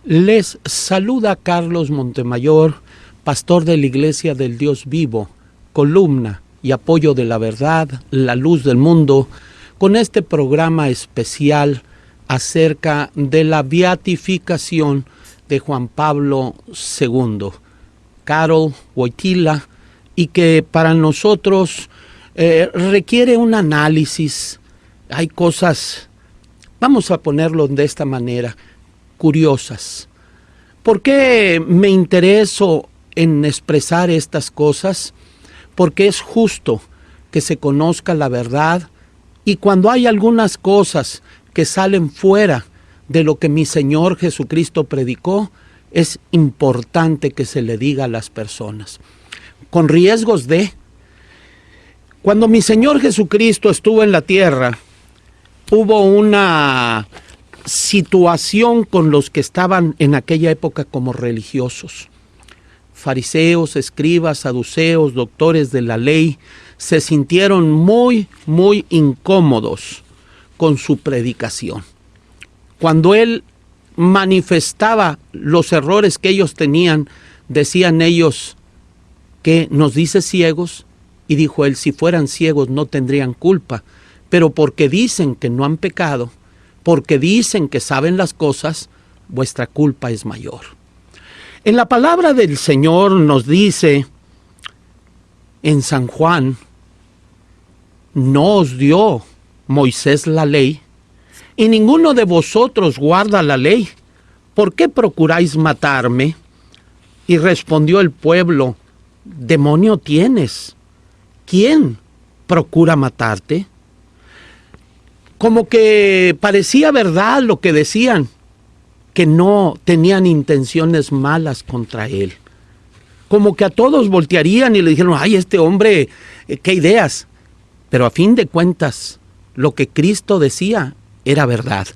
Les saluda Carlos Montemayor, pastor de la Iglesia del Dios Vivo, columna y apoyo de la verdad, la luz del mundo, con este programa especial acerca de la beatificación de Juan Pablo II, Karol Wojtyła, y que para nosotros requiere un análisis. Hay cosas, vamos a ponerlo de esta manera, curiosas. ¿Por qué me intereso en expresar estas cosas? Porque es justo que se conozca la verdad, y cuando hay algunas cosas que salen fuera de lo que mi Señor Jesucristo predicó, es importante que se le diga a las personas, con riesgos de... Cuando mi Señor Jesucristo estuvo en la tierra, hubo una situación con los que estaban en aquella época como religiosos. Fariseos, escribas, saduceos, doctores de la ley, se sintieron muy incómodos con su predicación. Cuando él manifestaba los errores que ellos tenían, decían ellos que nos dice ciegos, y dijo él, si fueran ciegos no tendrían culpa, pero porque dicen que no han pecado, porque dicen que saben las cosas, vuestra culpa es mayor. En la palabra del Señor nos dice en San Juan, no os dio Moisés la ley, y ninguno de vosotros guarda la ley. ¿Por qué procuráis matarme? Y respondió el pueblo, demonio tienes. ¿Quién procura matarte? Como que parecía verdad lo que decían, que no tenían intenciones malas contra él. Como que a todos voltearían y le dijeron, ay, este hombre, qué ideas. Pero a fin de cuentas, lo que Cristo decía era verdad.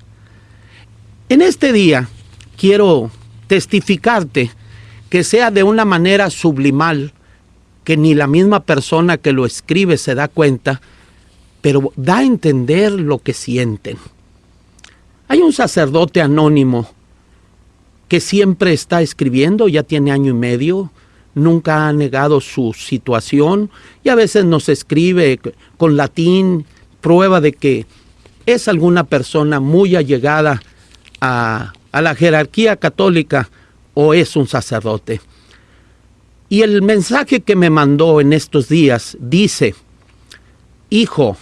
En este día quiero testificarte que sea de una manera sublimal, que ni la misma persona que lo escribe se da cuenta, pero da a entender lo que sienten. Hay un sacerdote anónimo que siempre está escribiendo, ya tiene 1 año y medio, nunca ha negado su situación y a veces nos escribe con latín, prueba de que es alguna persona muy allegada a la jerarquía católica o es un sacerdote. Y el mensaje que me mandó en estos días dice, hijo,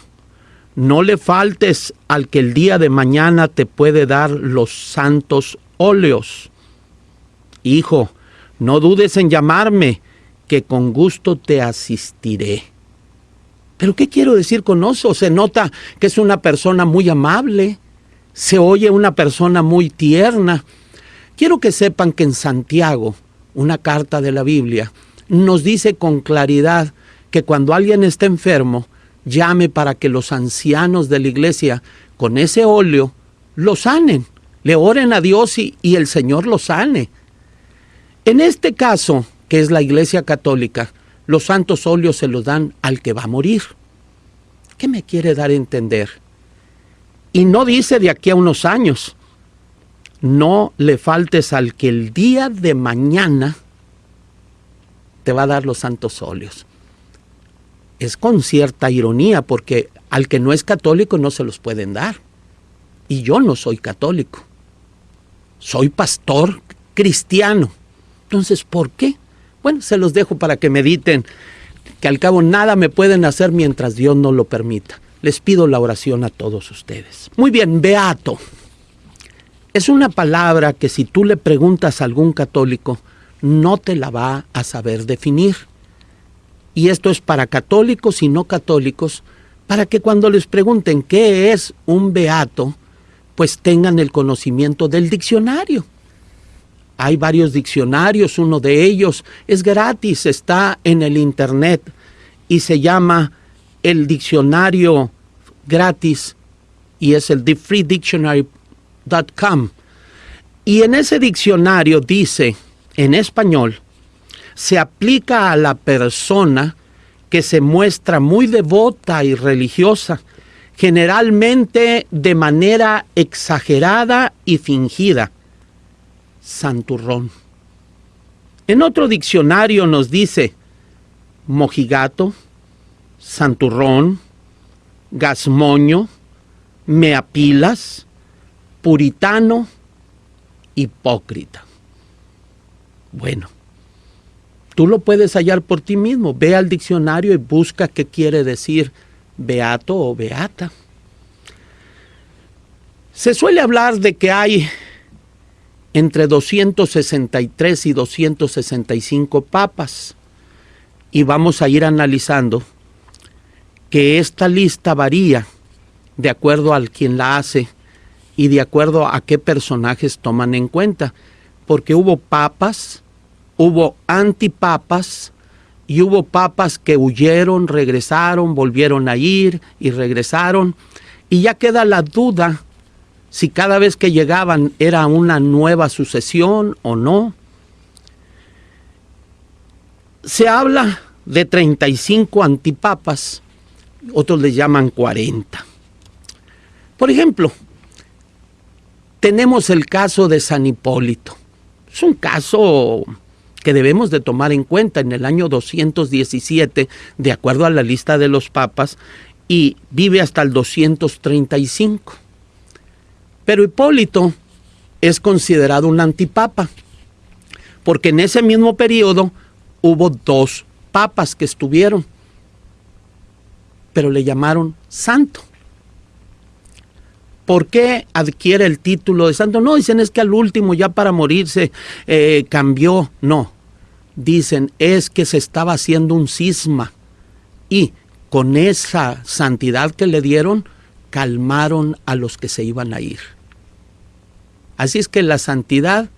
no le faltes al que el día de mañana te puede dar los santos óleos. Hijo, no dudes en llamarme, que con gusto te asistiré. ¿Pero qué quiero decir con eso? Se nota que es una persona muy amable, se oye una persona muy tierna. Quiero que sepan que en Santiago, una carta de la Biblia, nos dice con claridad que cuando alguien está enfermo, llame para que los ancianos de la iglesia con ese óleo lo sanen, le oren a Dios y el Señor lo sane. En este caso, que es la Iglesia Católica, los santos óleos se los dan al que va a morir. ¿Qué me quiere dar a entender? Y no dice de aquí a unos años, no le faltes al que el día de mañana te va a dar los santos óleos. Es con cierta ironía, porque al que no es católico no se los pueden dar. Y yo no soy católico. Soy pastor cristiano. Entonces, ¿por qué? Bueno, se los dejo para que mediten, que al cabo nada me pueden hacer mientras Dios no lo permita. Les pido la oración a todos ustedes. Muy bien, beato. Es una palabra que si tú le preguntas a algún católico, no te la va a saber definir. Y esto es para católicos y no católicos, para que cuando les pregunten qué es un beato, pues tengan el conocimiento del diccionario. Hay varios diccionarios, uno de ellos es gratis, está en el internet y se llama el diccionario gratis y es el thefreedictionary.com. Y en ese diccionario dice, en español, se aplica a la persona que se muestra muy devota y religiosa, generalmente de manera exagerada y fingida, santurrón. En otro diccionario nos dice mojigato, santurrón, gasmoño, meapilas, puritano, hipócrita. Bueno, tú lo puedes hallar por ti mismo. Ve al diccionario y busca qué quiere decir beato o beata. Se suele hablar de que hay entre 263 y 265 papas. Y vamos a ir analizando que esta lista varía de acuerdo al quien la hace y de acuerdo a qué personajes toman en cuenta. Porque hubo papas, hubo antipapas y hubo papas que huyeron, regresaron, volvieron a ir y regresaron. Y ya queda la duda si cada vez que llegaban era una nueva sucesión o no. Se habla de 35 antipapas, otros les llaman 40. Por ejemplo, tenemos el caso de San Hipólito. Es un caso que debemos de tomar en cuenta en el año 217, de acuerdo a la lista de los papas, y vive hasta el 235. Pero Hipólito es considerado un antipapa, porque en ese mismo periodo hubo 2 papas que estuvieron, pero le llamaron santo. ¿Por qué adquiere el título de santo? No, dicen es que al último ya para morirse cambió. No, dicen es que se estaba haciendo un cisma y con esa santidad que le dieron, calmaron a los que se iban a ir. Así es que la santidad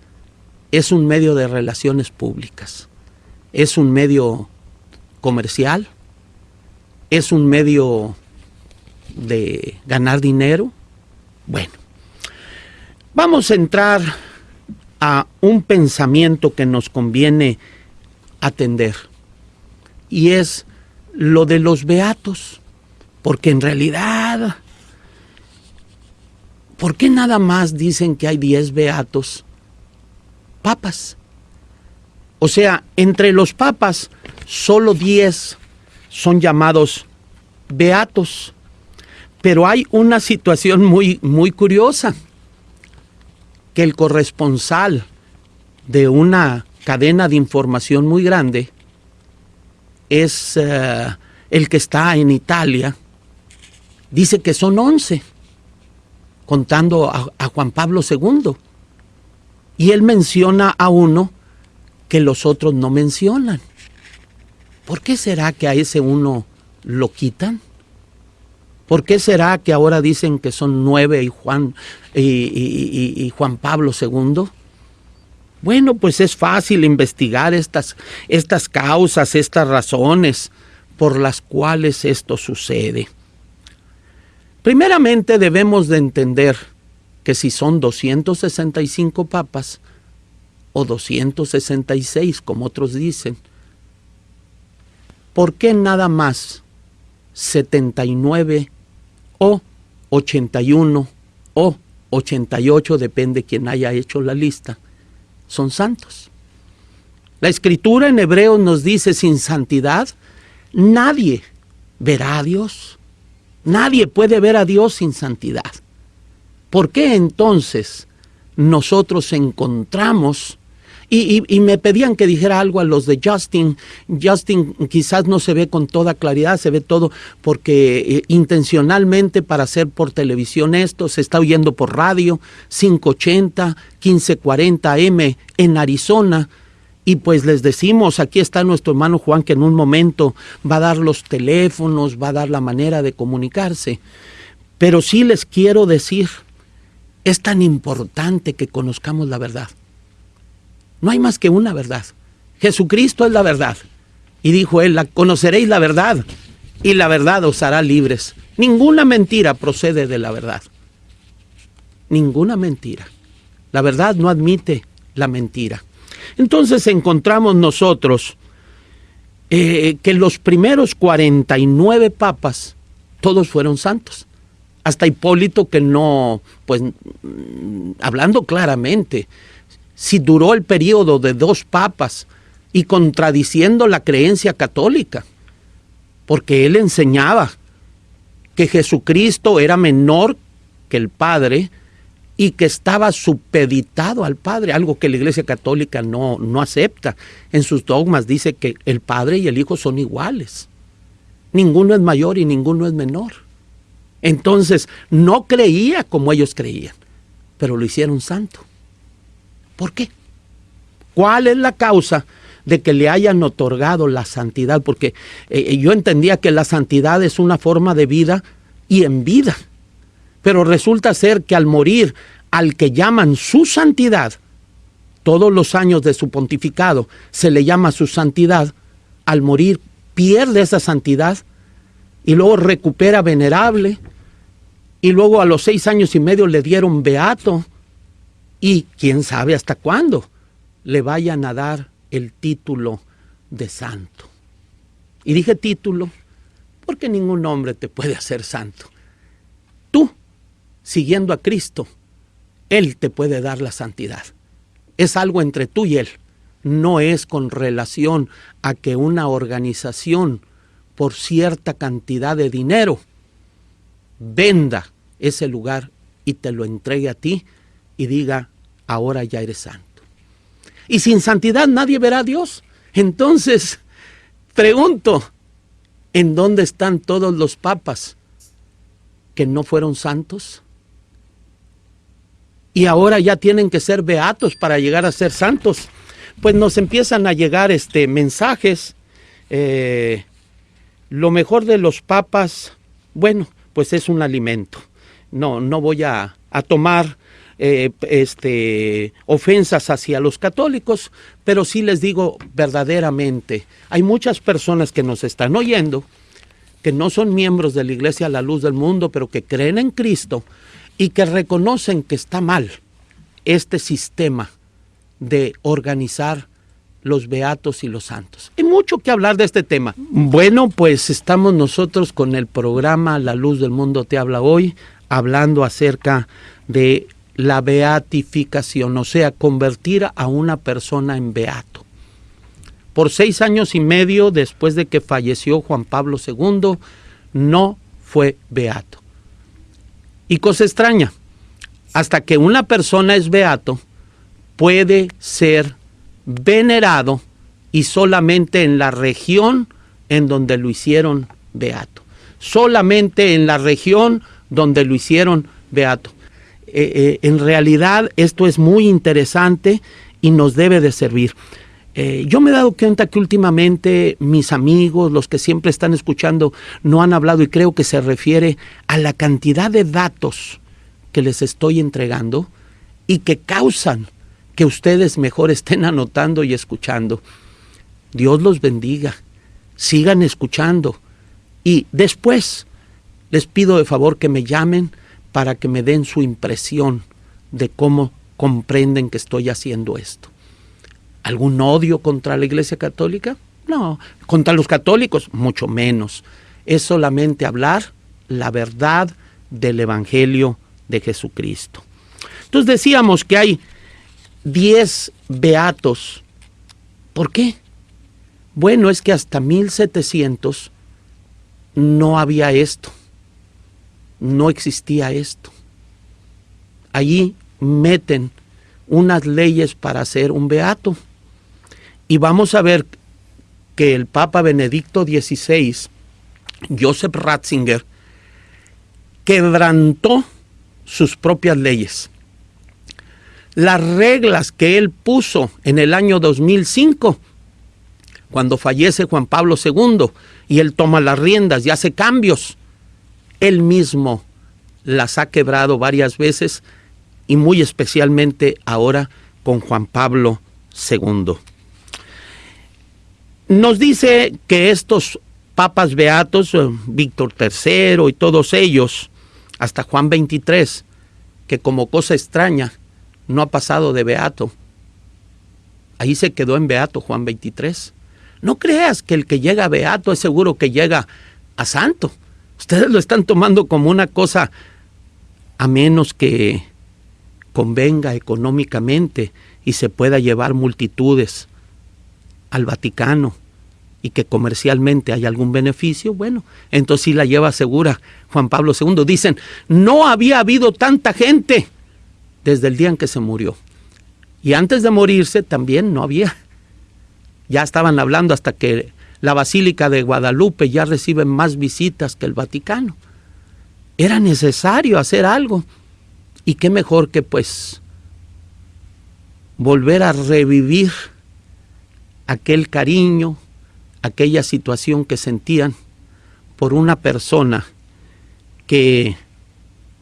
es un medio de relaciones públicas, es un medio comercial, es un medio de ganar dinero. Bueno, vamos a entrar a un pensamiento que nos conviene atender, y es lo de los beatos, porque en realidad, ¿por qué nada más dicen que hay 10 beatos papas? O sea, entre los papas, solo 10 son llamados beatos. Pero hay una situación muy, muy curiosa, que el corresponsal de una cadena de información muy grande es el que está en Italia. Dice que son 11, contando a Juan Pablo II. Y él menciona a uno que los otros no mencionan. ¿Por qué será que a ese uno lo quitan? ¿Por qué será que ahora dicen que son 9 y Juan Pablo II? Bueno, pues es fácil investigar estas causas, estas razones por las cuales esto sucede. Primeramente debemos de entender que si son 265 papas o 266, como otros dicen, ¿por qué nada más 79 o 81 o 88, depende quién haya hecho la lista, son santos? La Escritura en Hebreos nos dice, sin santidad nadie verá a Dios. Nadie puede ver a Dios sin santidad. ¿Por qué entonces nosotros encontramos? Y me pedían que dijera algo a los de Justin. Justin quizás no se ve con toda claridad, se ve todo porque intencionalmente para hacer por televisión esto, se está oyendo por radio, 580, 1540 AM en Arizona. Y pues les decimos, aquí está nuestro hermano Juan, que en un momento va a dar los teléfonos, va a dar la manera de comunicarse. Pero sí les quiero decir, es tan importante que conozcamos la verdad. No hay más que una verdad. Jesucristo es la verdad. Y dijo él, conoceréis la verdad, y la verdad os hará libres. Ninguna mentira procede de la verdad. Ninguna mentira. La verdad no admite la mentira. Entonces encontramos nosotros que los primeros 49 papas, todos fueron santos. Hasta Hipólito, que no, pues hablando claramente, si duró el periodo de 2 papas y contradiciendo la creencia católica, porque él enseñaba que Jesucristo era menor que el Padre y que estaba supeditado al Padre, algo que la Iglesia Católica no acepta. En sus dogmas dice que el Padre y el Hijo son iguales. Ninguno es mayor y ninguno es menor. Entonces, no creía como ellos creían, pero lo hicieron santo. ¿Por qué? ¿Cuál es la causa de que le hayan otorgado la santidad? Porque yo entendía que la santidad es una forma de vida y en vida. Pero resulta ser que al morir, al que llaman su santidad, todos los años de su pontificado se le llama su santidad, al morir pierde esa santidad y luego recupera venerable y luego a los 6 años y medio le dieron beato y quién sabe hasta cuándo le vayan a dar el título de santo. Y dije título porque ningún hombre te puede hacer santo. Tú, siguiendo a Cristo, Él te puede dar la santidad. Es algo entre tú y Él. No es con relación a que una organización por cierta cantidad de dinero venda ese lugar y te lo entregue a ti y diga, ahora ya eres santo. Y sin santidad nadie verá a Dios. Entonces, pregunto, ¿en dónde están todos los papas que no fueron santos? Y ahora ya tienen que ser beatos para llegar a ser santos. Pues nos empiezan a llegar mensajes. Lo mejor de los papas, bueno, pues es un alimento. No voy a tomar ofensas hacia los católicos, pero sí les digo verdaderamente, hay muchas personas que nos están oyendo, que no son miembros de la Iglesia La Luz del Mundo, pero que creen en Cristo y que reconocen que está mal este sistema de organizar los beatos y los santos. Hay mucho que hablar de este tema. Bueno, pues estamos nosotros con el programa La Luz del Mundo te habla hoy, hablando acerca de la beatificación, o sea, convertir a una persona en beato. Por 6 años y medio después de que falleció Juan Pablo II, no fue beato. Y cosa extraña, hasta que una persona es beato, puede ser venerado y solamente en la región en donde lo hicieron beato. Solamente en la región donde lo hicieron beato. En realidad esto es muy interesante y nos debe de servir. Yo me he dado cuenta que últimamente mis amigos, los que siempre están escuchando, no han hablado y creo que se refiere a la cantidad de datos que les estoy entregando y que causan que ustedes mejor estén anotando y escuchando. Dios los bendiga, sigan escuchando y después les pido de favor que me llamen para que me den su impresión de cómo comprenden que estoy haciendo esto. ¿Algún odio contra la Iglesia Católica? No. ¿Contra los católicos? Mucho menos. Es solamente hablar la verdad del Evangelio de Jesucristo. Entonces decíamos que hay 10 beatos. ¿Por qué? Bueno, es que hasta 1700 no había esto. No existía esto. Allí meten unas leyes para ser un beato. Y vamos a ver que el Papa Benedicto XVI, Joseph Ratzinger, quebrantó sus propias leyes. Las reglas que él puso en el año 2005, cuando fallece Juan Pablo II, y él toma las riendas y hace cambios, él mismo las ha quebrado varias veces y muy especialmente ahora con Juan Pablo II. Nos dice que estos papas beatos, Víctor III y todos ellos, hasta Juan XXIII, que como cosa extraña no ha pasado de beato. Ahí se quedó en beato Juan XXIII. No creas que el que llega a beato es seguro que llega a santo. Ustedes lo están tomando como una cosa, a menos que convenga económicamente y se pueda llevar multitudes al Vaticano y que comercialmente hay algún beneficio, bueno, entonces sí la lleva segura Juan Pablo II. Dicen, no había habido tanta gente desde el día en que se murió. Y antes de morirse también no había. Ya estaban hablando hasta que la Basílica de Guadalupe ya recibe más visitas que el Vaticano. Era necesario hacer algo. Y qué mejor que pues volver a revivir aquel cariño, aquella situación que sentían por una persona que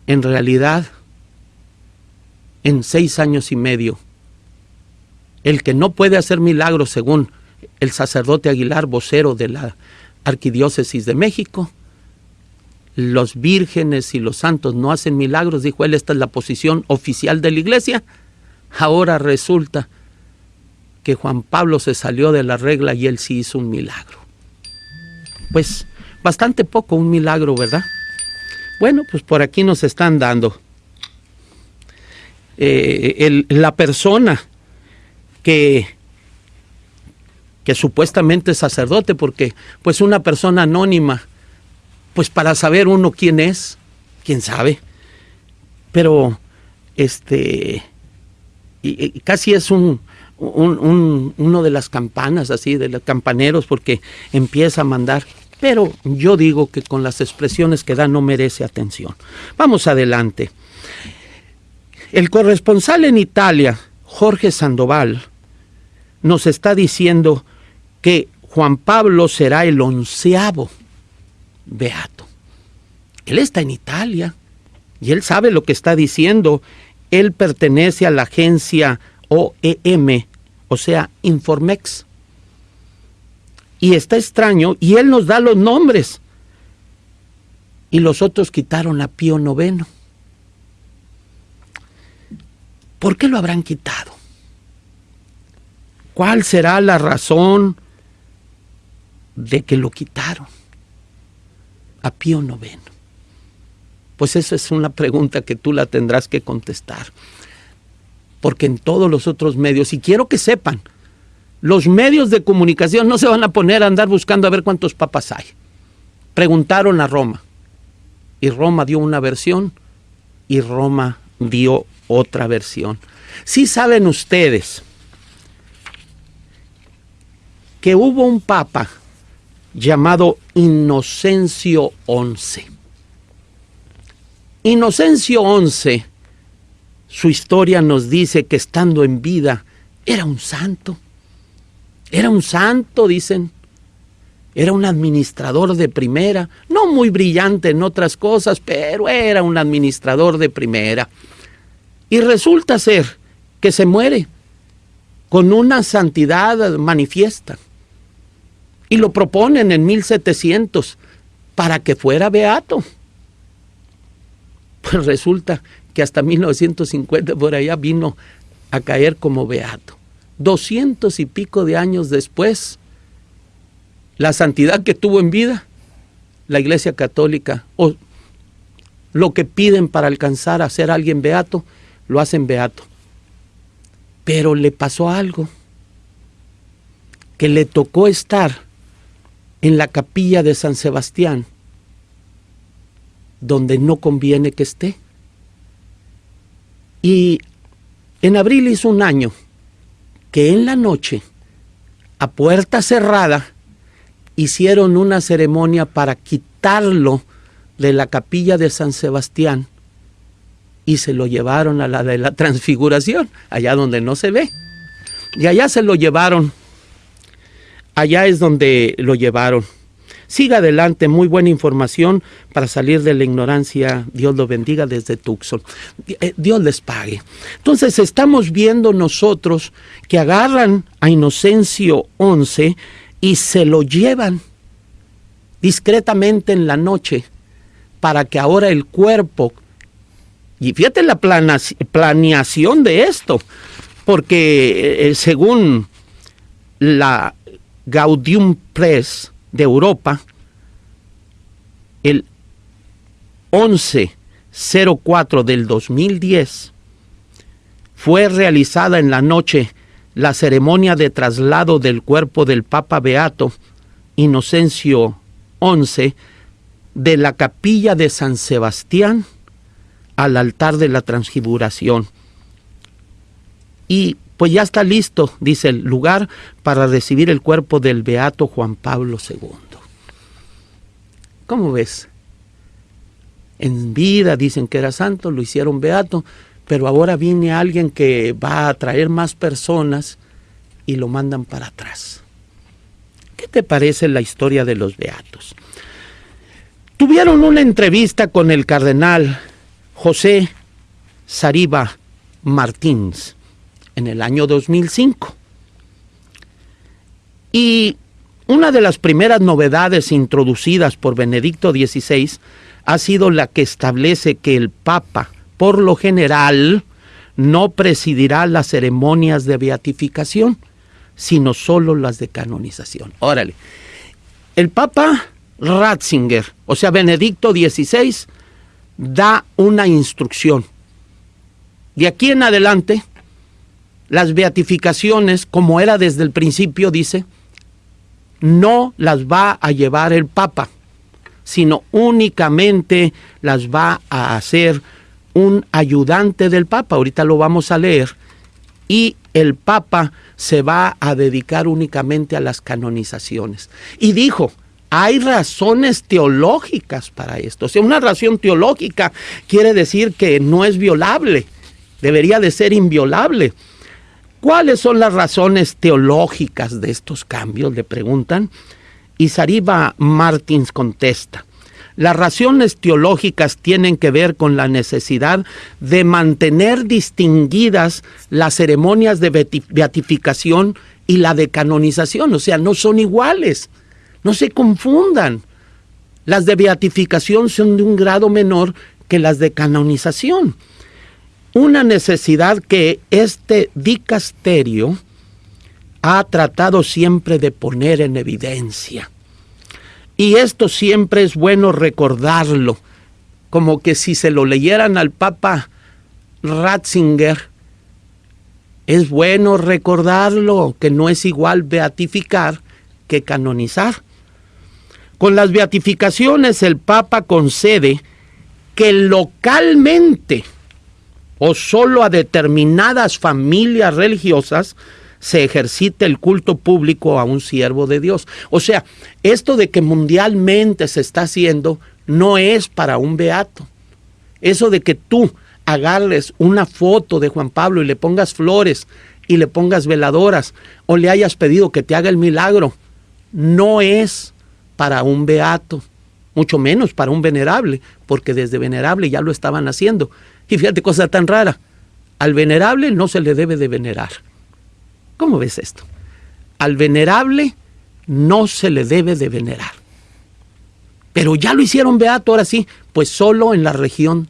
en realidad en 6 años y medio, el que no puede hacer milagros según el sacerdote Aguilar, vocero de la Arquidiócesis de México, los vírgenes y los santos no hacen milagros, dijo él, esta es la posición oficial de la iglesia. Ahora resulta que Juan Pablo se salió de la regla y él sí hizo un milagro. Pues bastante poco un milagro, ¿verdad? Bueno, pues por aquí nos están dando la persona que supuestamente es sacerdote, porque pues una persona anónima, pues para saber uno quién es, quién sabe, pero y casi es uno de las campanas, así, de los campaneros, porque empieza a mandar, pero yo digo que con las expresiones que da no merece atención. Vamos adelante. El corresponsal en Italia, Jorge Sandoval, nos está diciendo que Juan Pablo será el 11º beato. Él está en Italia y él sabe lo que está diciendo. Él pertenece a la agencia OEM, o sea, Informex. Y está extraño, y él nos da los nombres. Y los otros quitaron a Pío IX. ¿Por qué lo habrán quitado? ¿Cuál será la razón de que lo quitaron a Pío IX? Pues esa es una pregunta que tú la tendrás que contestar. Porque en todos los otros medios, y quiero que sepan, los medios de comunicación no se van a poner a andar buscando a ver cuántos papas hay. Preguntaron a Roma, y Roma dio una versión, y Roma dio otra versión. Sí saben ustedes que hubo un papa llamado Inocencio XI. Inocencio XI, su historia nos dice que estando en vida era un santo. Era un santo, dicen. Era un administrador de primera, no muy brillante en otras cosas, pero era un administrador de primera. Y resulta ser que se muere con una santidad manifiesta. Y lo proponen en 1700 para que fuera beato. Pues resulta que hasta 1950 por allá vino a caer como beato. 200 y pico de años después, la santidad que tuvo en vida, la Iglesia Católica, o lo que piden para alcanzar a ser alguien beato, lo hacen beato. Pero le pasó algo, que le tocó estar en la capilla de San Sebastián, donde no conviene que esté. Y en abril hizo un año que en la noche, a puerta cerrada, hicieron una ceremonia para quitarlo de la capilla de San Sebastián y se lo llevaron a la de la Transfiguración, allá donde no se ve. Y allá se lo llevaron, allá es donde lo llevaron. Siga adelante, muy buena información para salir de la ignorancia. Dios lo bendiga desde Tucson. Dios les pague. Entonces estamos viendo nosotros que agarran a Inocencio XI y se lo llevan discretamente en la noche para que ahora el cuerpo, y fíjate la planeación de esto, porque según la Gaudium Press de Europa, el 11/04 del 2010, fue realizada en la noche la ceremonia de traslado del cuerpo del Papa Beato Inocencio XI de la capilla de San Sebastián al altar de la Transfiguración. Y pues ya está listo, dice, el lugar para recibir el cuerpo del Beato Juan Pablo II. ¿Cómo ves? En vida dicen que era santo, lo hicieron beato, pero ahora viene alguien que va a atraer más personas y lo mandan para atrás. ¿Qué te parece la historia de los beatos? Tuvieron una entrevista con el cardenal José Sariba Martins en el año 2005. Y una de las primeras novedades introducidas por Benedicto XVI ha sido la que establece que el Papa, por lo general, no presidirá las ceremonias de beatificación, sino solo las de canonización. Órale, el Papa Ratzinger, o sea, Benedicto XVI, da una instrucción. De aquí en adelante, las beatificaciones, como era desde el principio, dice, no las va a llevar el Papa, sino únicamente las va a hacer un ayudante del Papa. Ahorita lo vamos a leer. Y el Papa se va a dedicar únicamente a las canonizaciones. Y dijo, hay razones teológicas para esto. O sea, una razón teológica quiere decir que no es violable, debería de ser inviolable. ¿Cuáles son las razones teológicas de estos cambios?, le preguntan. Y Sariba Martins contesta, las razones teológicas tienen que ver con la necesidad de mantener distinguidas las ceremonias de beatificación y la de canonización. O sea, no son iguales, no se confundan. Las de beatificación son de un grado menor que las de canonización. Una necesidad que este dicasterio ha tratado siempre de poner en evidencia. Y esto siempre es bueno recordarlo, como que si se lo leyeran al Papa Ratzinger, es bueno recordarlo, que no es igual beatificar que canonizar. Con las beatificaciones el Papa concede que localmente o solo a determinadas familias religiosas se ejercite el culto público a un siervo de Dios. O sea, esto de que mundialmente se está haciendo no es para un beato. Eso de que tú agarres una foto de Juan Pablo y le pongas flores y le pongas veladoras o le hayas pedido que te haga el milagro, no es para un beato, mucho menos para un venerable, porque desde venerable ya lo estaban haciendo. Y fíjate, cosa tan rara, al venerable no se le debe de venerar. ¿Cómo ves esto? Al venerable no se le debe de venerar. Pero ya lo hicieron beato, ahora sí, pues solo en la región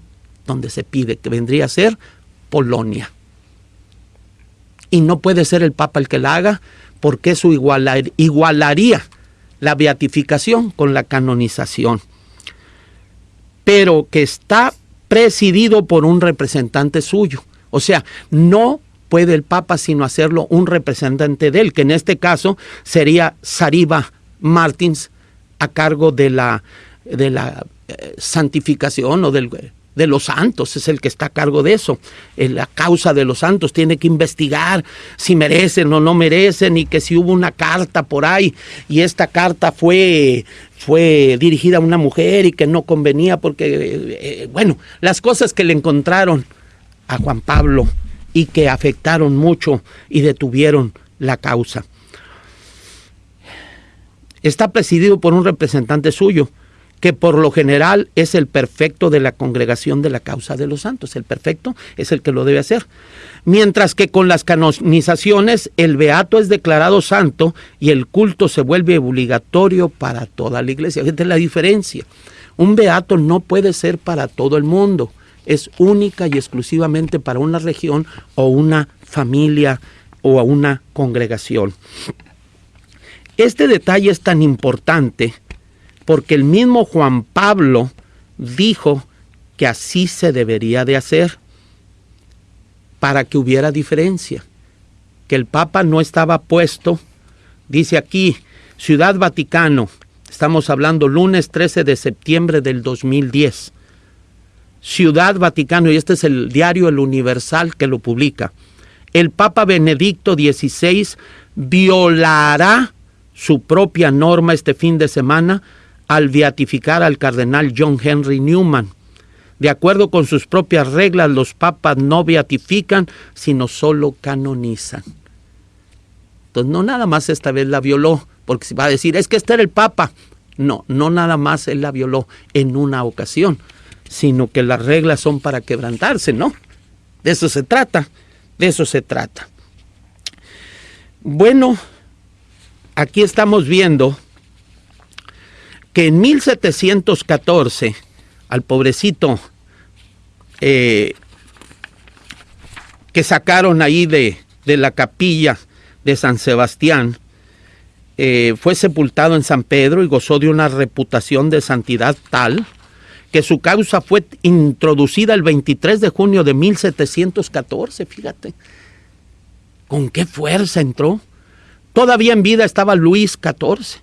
donde se pide, que vendría a ser Polonia. Y no puede ser el Papa el que la haga, porque eso igualaría la beatificación con la canonización. Pero que está presidido por un representante suyo. O sea, no puede el Papa sino hacerlo un representante de él, que en este caso sería Sariba Martins, a cargo de la santificación o de los santos, es el que está a cargo de eso. En la causa de los santos tiene que investigar si merecen o no merecen, y que si hubo una carta por ahí y esta carta fue dirigida a una mujer y que no convenía porque, bueno, las cosas que le encontraron a Juan Pablo y que afectaron mucho y detuvieron la causa. Está presidido por un representante suyo, que por lo general es el perfecto de la congregación de la causa de los santos. El perfecto es el que lo debe hacer. Mientras que con las canonizaciones el beato es declarado santo y el culto se vuelve obligatorio para toda la iglesia. Fíjate la diferencia. Un beato no puede ser para todo el mundo. Es única y exclusivamente para una región o una familia o a una congregación. Este detalle es tan importante porque el mismo Juan Pablo dijo que así se debería de hacer. para que hubiera diferencia, que el Papa no estaba puesto. Dice aquí, Ciudad Vaticano, estamos hablando lunes 13 de septiembre del 2010. Ciudad Vaticano, y este es el diario El Universal que lo publica. El Papa Benedicto XVI violará su propia norma este fin de semana al beatificar al cardenal John Henry Newman. De acuerdo con sus propias reglas, los papas no beatifican, sino solo canonizan. Entonces, no nada más esta vez la violó, porque se va a decir, es que este era el Papa. No, no nada más él la violó en una ocasión, sino que las reglas son para quebrantarse, ¿no? De eso se trata, de eso se trata. Bueno, aquí estamos viendo que en 1714, al pobrecito que sacaron ahí de la capilla de San Sebastián, fue sepultado en San Pedro y gozó de una reputación de santidad tal que su causa fue introducida el 23 de junio de 1714, fíjate. ¿Con qué fuerza entró? Todavía en vida estaba Luis XIV.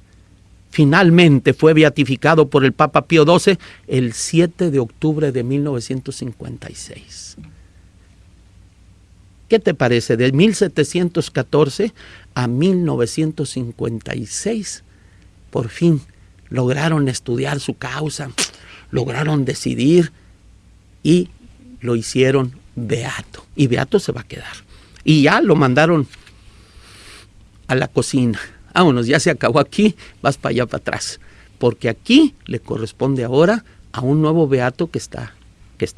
Finalmente fue beatificado por el Papa Pío XII el 7 de octubre de 1956. ¿Qué te parece? De 1714 a 1956, por fin lograron estudiar su causa, lograron decidir y lo hicieron beato. Y beato se va a quedar. Y ya lo mandaron a la cocina. Vámonos, ya se acabó aquí, vas para allá, para atrás. Porque aquí le corresponde ahora a un nuevo beato que está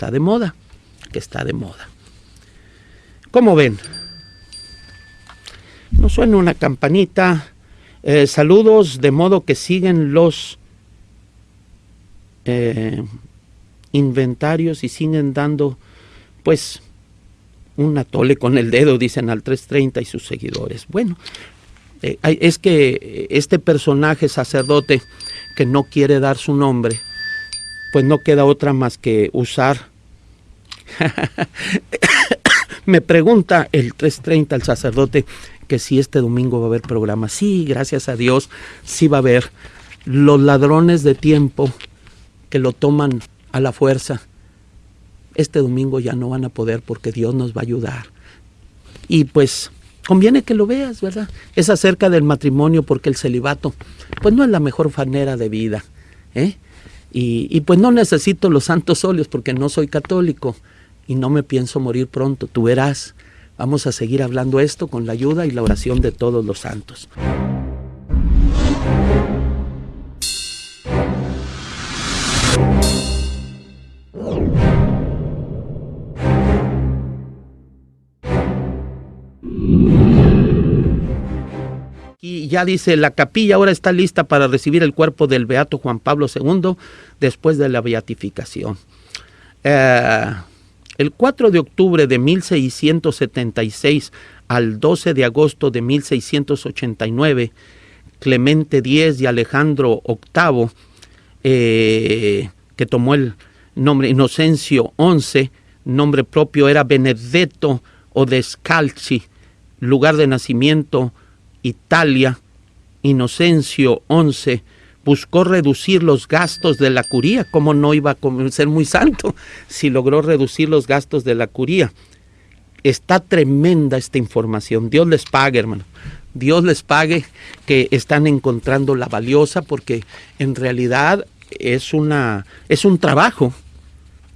de moda, ¿Cómo ven? Nos suena una campanita. Saludos, de modo que siguen los inventarios y siguen dando, pues, un atole con el dedo, dicen al 330 y sus seguidores. Bueno, es que este personaje sacerdote que no quiere dar su nombre, pues no queda otra más que usar. Me pregunta el 330 el sacerdote que si este domingo va a haber programa. Sí, gracias a Dios, sí va a haber. Los ladrones de tiempo que lo toman a la fuerza, este domingo ya no van a poder porque Dios nos va a ayudar. Y pues conviene que lo veas, ¿verdad? Es acerca del matrimonio, porque el celibato pues no es la mejor manera de vida, ¿eh? Y pues no necesito los santos óleos porque no soy católico y no me pienso morir pronto. Tú verás, vamos a seguir hablando esto con la ayuda y la oración de todos los santos. Y ya dice, la capilla ahora está lista para recibir el cuerpo del beato Juan Pablo II después de la beatificación. El 4 de octubre de 1676 al 12 de agosto de 1689, Clemente X y Alejandro VIII, que tomó el nombre Inocencio XI, nombre propio era Benedetto Odescalchi, lugar de nacimiento Italia. Inocencio XI buscó reducir los gastos de la curía. ¿Cómo no iba a ser muy santo si logró reducir los gastos de la curía? Está tremenda esta información. Dios les pague, hermano. Dios les pague, que están encontrando la valiosa, porque en realidad es un trabajo,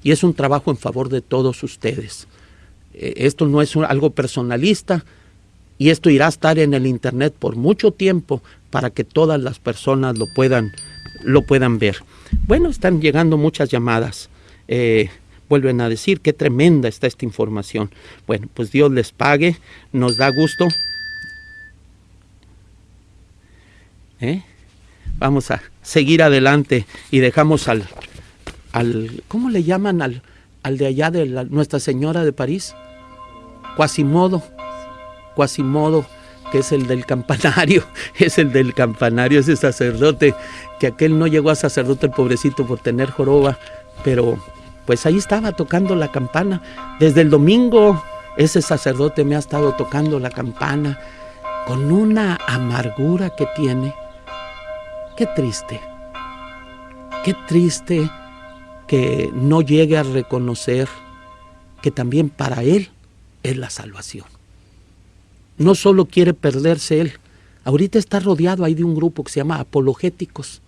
y es un trabajo en favor de todos ustedes. Esto no es algo personalista, y esto irá a estar en el internet por mucho tiempo para que todas las personas lo puedan ver. Bueno, están llegando muchas llamadas. Vuelven a decir qué tremenda está esta información. Bueno, pues Dios les pague, nos da gusto. Vamos a seguir adelante y dejamos al ¿cómo le llaman al de allá de Nuestra Señora de París? Quasimodo, que es el del campanario, ese sacerdote, que aquel no llegó a sacerdote, el pobrecito, por tener joroba, pero pues ahí estaba tocando la campana. Desde el domingo ese sacerdote me ha estado tocando la campana con una amargura que tiene. Qué triste que no llegue a reconocer que también para él es la salvación. No solo quiere perderse él, ahorita está rodeado ahí de un grupo que se llama apologéticos,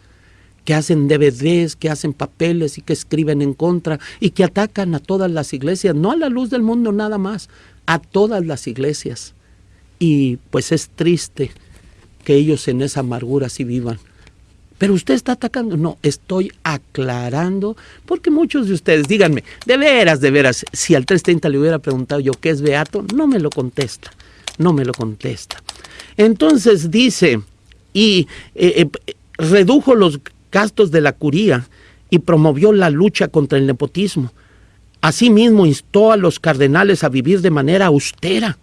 que hacen DVDs, que hacen papeles y que escriben en contra y que atacan a todas las iglesias, no a la Luz del Mundo nada más, a todas las iglesias. Y pues es triste que ellos en esa amargura sí vivan. Pero usted está atacando. No, estoy aclarando, porque muchos de ustedes, díganme, de veras, si al 330 le hubiera preguntado yo qué es beato, no me lo contesta. Entonces dice, y redujo los gastos de la curía y promovió la lucha contra el nepotismo. Asimismo, instó a los cardenales a vivir de manera austera.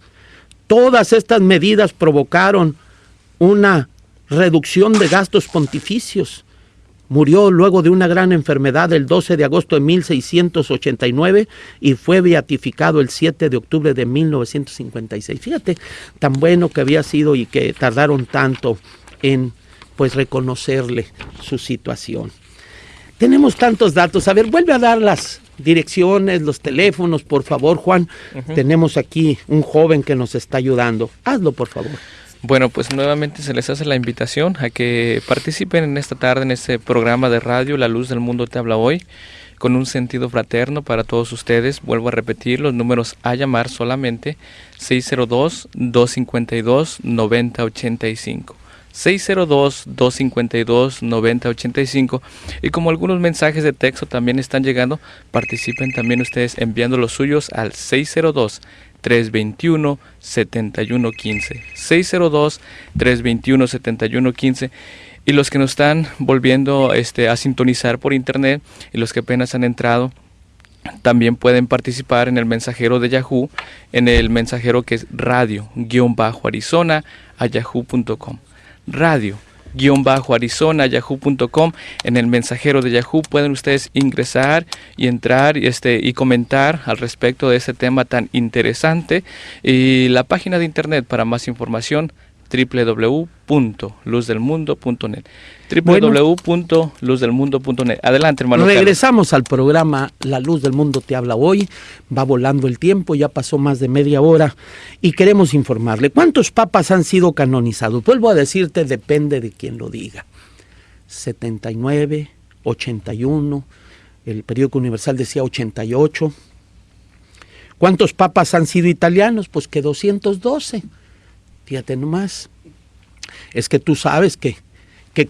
Todas estas medidas provocaron una reducción de gastos pontificios. Murió luego de una gran enfermedad el 12 de agosto de 1689 y fue beatificado el 7 de octubre de 1956. Fíjate, tan bueno que había sido y que tardaron tanto en pues reconocerle su situación. Tenemos tantos datos. A ver, vuelve a dar las direcciones, los teléfonos, por favor, Juan. Tenemos aquí un joven que nos está ayudando. Hazlo, por favor. Bueno, pues nuevamente se les hace la invitación a que participen en esta tarde en este programa de radio La Luz del Mundo te habla hoy, con un sentido fraterno para todos ustedes. Vuelvo a repetir los números a llamar solamente: 602-252-9085. 602-252-9085. Y como algunos mensajes de texto también están llegando, participen también ustedes enviando los suyos al 602-321-7115. 602-321-7115. Y los que nos están volviendo a sintonizar por internet y los que apenas han entrado, también pueden participar en el mensajero de Yahoo, en el mensajero que es radio-arizona@yahoo.com. radio-arizona@yahoo.com. En el mensajero de Yahoo pueden ustedes ingresar y entrar y comentar al respecto de este tema tan interesante. Y la página de internet para más información: www.luzdelmundo.net. www.luzdelmundo.net. Adelante, hermano. Regresamos al programa La Luz del Mundo te habla hoy. Va volando el tiempo, ya pasó más de media hora y queremos informarle. ¿Cuántos papas han sido canonizados? Vuelvo a decirte, depende de quien lo diga. 79, 81, el periódico Universal decía 88. ¿Cuántos papas han sido italianos? Pues que 212. Fíjate nomás, es que tú sabes que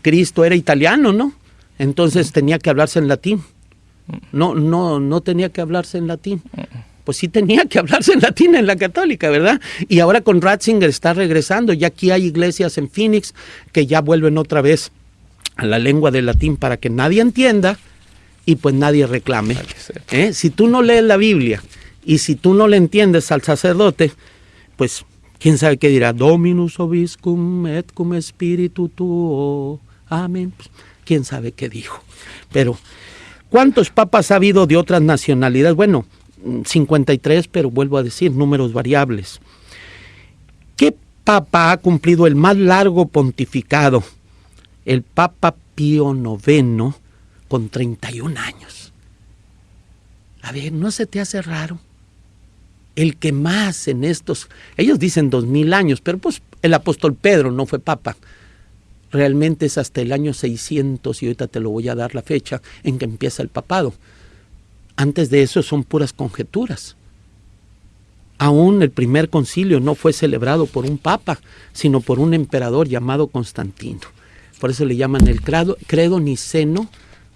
Cristo era italiano, ¿no? Entonces tenía que hablarse en latín. No tenía que hablarse en latín. Pues sí tenía que hablarse en latín en la católica, ¿verdad? Y ahora con Ratzinger está regresando. Ya aquí hay iglesias en Phoenix que ya vuelven otra vez a la lengua del latín para que nadie entienda y pues nadie reclame. Si tú no lees la Biblia y si tú no le entiendes al sacerdote, pues quién sabe qué dirá. Dominus obiscum et cum spiritu tuo. Amén. Pues, quién sabe qué dijo. Pero, ¿cuántos papas ha habido de otras nacionalidades? Bueno, 53, pero vuelvo a decir, números variables. ¿Qué papa ha cumplido el más largo pontificado? El Papa Pío IX, con 31 años. A ver, ¿no se te hace raro? El que más en estos, ellos dicen 2000 años, pero pues el apóstol Pedro no fue papa. Realmente es hasta el año 600, y ahorita te lo voy a dar la fecha en que empieza el papado. Antes de eso son puras conjeturas. Aún el primer concilio no fue celebrado por un papa, sino por un emperador llamado Constantino. Por eso le llaman el credo niceno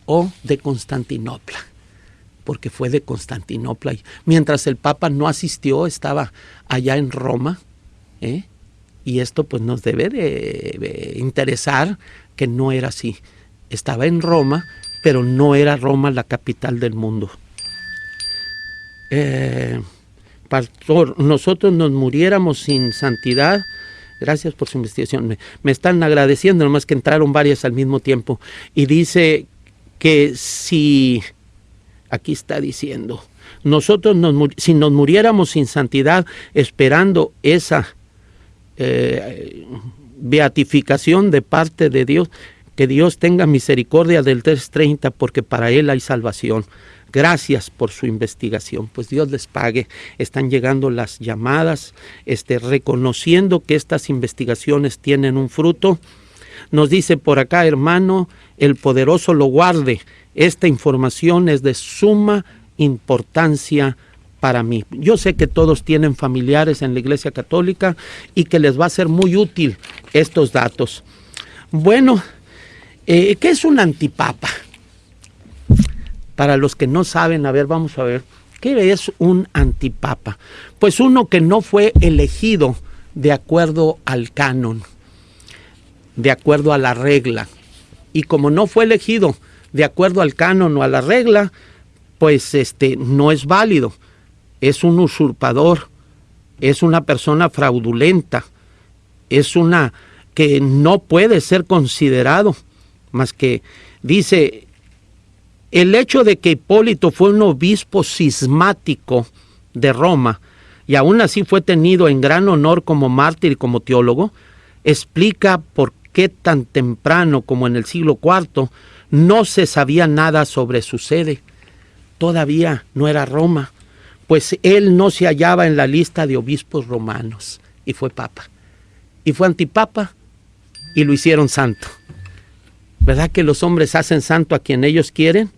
o de Constantinopla, porque fue de Constantinopla. Mientras el Papa no asistió, estaba allá en Roma, y esto pues nos debe de interesar que no era así. Estaba en Roma, pero no era Roma la capital del mundo. Pastor, nosotros nos muriéramos sin santidad. Gracias por su investigación. Me están agradeciendo, nomás que entraron varias al mismo tiempo. Y dice que si... Aquí está diciendo, nosotros si nos muriéramos sin santidad, esperando esa beatificación de parte de Dios, que Dios tenga misericordia del 330, porque para Él hay salvación. Gracias por su investigación, pues Dios les pague. Están llegando las llamadas, reconociendo que estas investigaciones tienen un fruto. Nos dice por acá, hermano, el poderoso lo guarde. Esta información es de suma importancia para mí. Yo sé que todos tienen familiares en la Iglesia Católica y que les va a ser muy útil estos datos. Bueno, ¿qué es un antipapa? Para los que no saben, a ver, vamos a ver, ¿qué es un antipapa? Pues uno que no fue elegido de acuerdo al canon, de acuerdo a la regla. Y como no fue elegido de acuerdo al canon o a la regla, pues no es válido. Es un usurpador, es una persona fraudulenta, es una que no puede ser considerado, más que dice, el hecho de que Hipólito fue un obispo cismático de Roma y aún así fue tenido en gran honor como mártir y como teólogo, explica por qué tan temprano como en el siglo IV no se sabía nada sobre su sede. Todavía no era Roma, pues él no se hallaba en la lista de obispos romanos y fue papa. Y fue antipapa y lo hicieron santo. ¿Verdad que los hombres hacen santo a quien ellos quieren?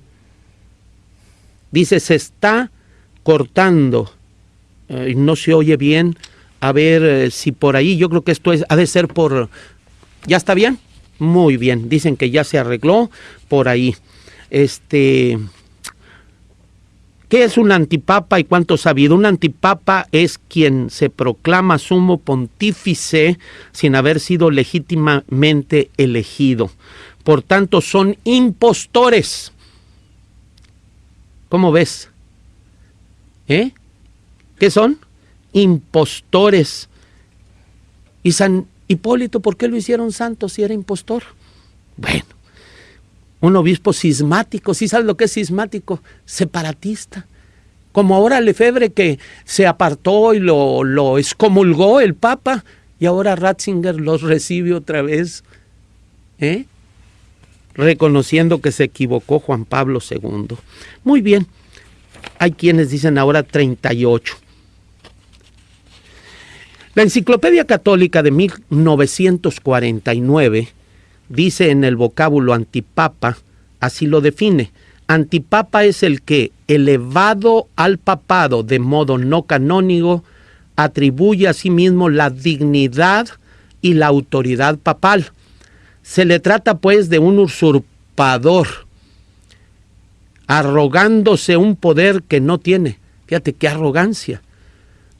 Dice, se está cortando, no se oye bien, a ver si por ahí, yo creo que esto ha de ser por, ¿ya está bien? Muy bien, dicen que ya se arregló por ahí. ¿Qué es un antipapa y cuánto sabido? Un antipapa es quien se proclama sumo pontífice sin haber sido legítimamente elegido. Por tanto, son impostores. ¿Cómo ves? ¿Qué son? Impostores. ¿Y San Hipólito por qué lo hicieron santo si era impostor? Bueno, un obispo cismático. ¿Sí sabes lo que es cismático? Separatista. Como ahora Lefebvre, que se apartó y lo excomulgó el Papa, y ahora Ratzinger los recibe otra vez, reconociendo que se equivocó Juan Pablo II. Muy bien, hay quienes dicen ahora 38. La Enciclopedia Católica de 1949 dice en el vocábulo antipapa, así lo define: antipapa es el que, elevado al papado de modo no canónico, atribuye a sí mismo la dignidad y la autoridad papal. Se le trata pues de un usurpador, arrogándose un poder que no tiene. Fíjate qué arrogancia,